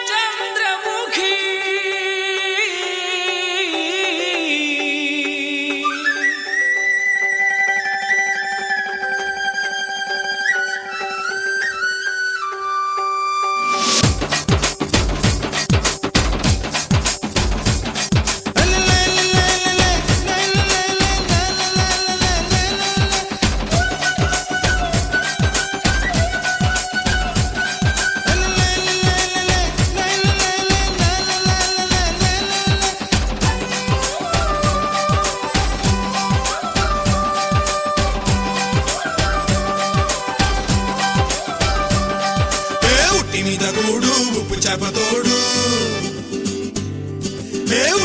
చంద్రముఖి మీద కూడు ఉప్పు చేపతోడు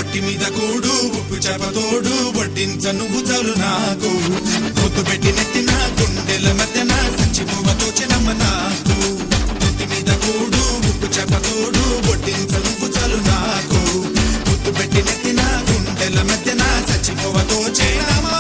ఉట్టి మీద కూడు ఉప్పు చేపతోడు వడ్డించ నువ్వు చాలు నాకు పొద్దు పెట్టి నెట్టిన గుండెల మధ్యన సంచిపోవతో చెనమ్మ నాకు ఉట్టి మీద కూడు ఉప్పు చేపతోడు వడ్డించ నువ్వు చాలు నాకు పొద్దు పెట్టి నెట్టిన గుండెల మధ్యన సంచిపోవతో చెనమ్మా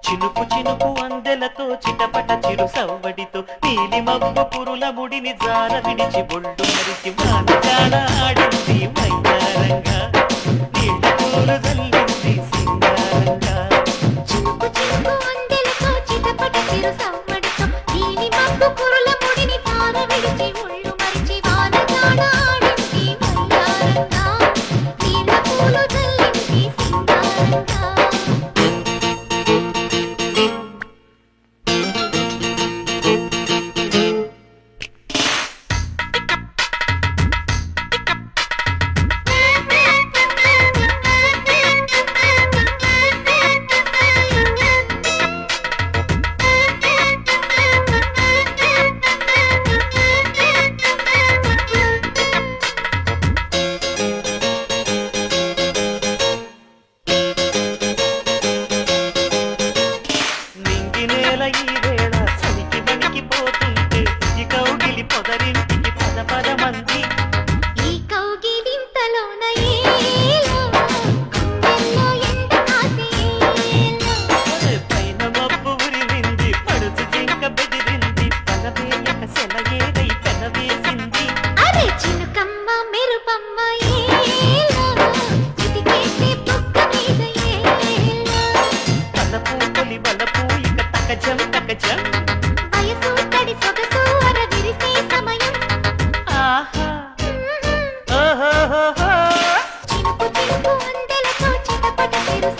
చినుకు చినుకు అందెలతో చిటపట చిరు సవ్వడితో నీలి మబ్బు పురుల ముడిని జార విడిచి బొళ్ళు మరిచి మానగాడ ఆడింది మైదారంగా నీళ్ళ పూలు జల్లింది సింగారంగా చినుకు చినుకు అందెలతో చిటపట చిరు సవ్వడితో నీలి మబ్బు పురుల ముడిని జార విడిచి బొళ్ళు మరిచి మానగాడ ఆడింది మైదారంగా నీళ్ళ పూలు జల్లింది సింగారంగా వయసు తడి సొగసు అర విరిసే సమయం ఆహా ఓహో చినుకు చినుకు అందెలతో చిటపట చిరు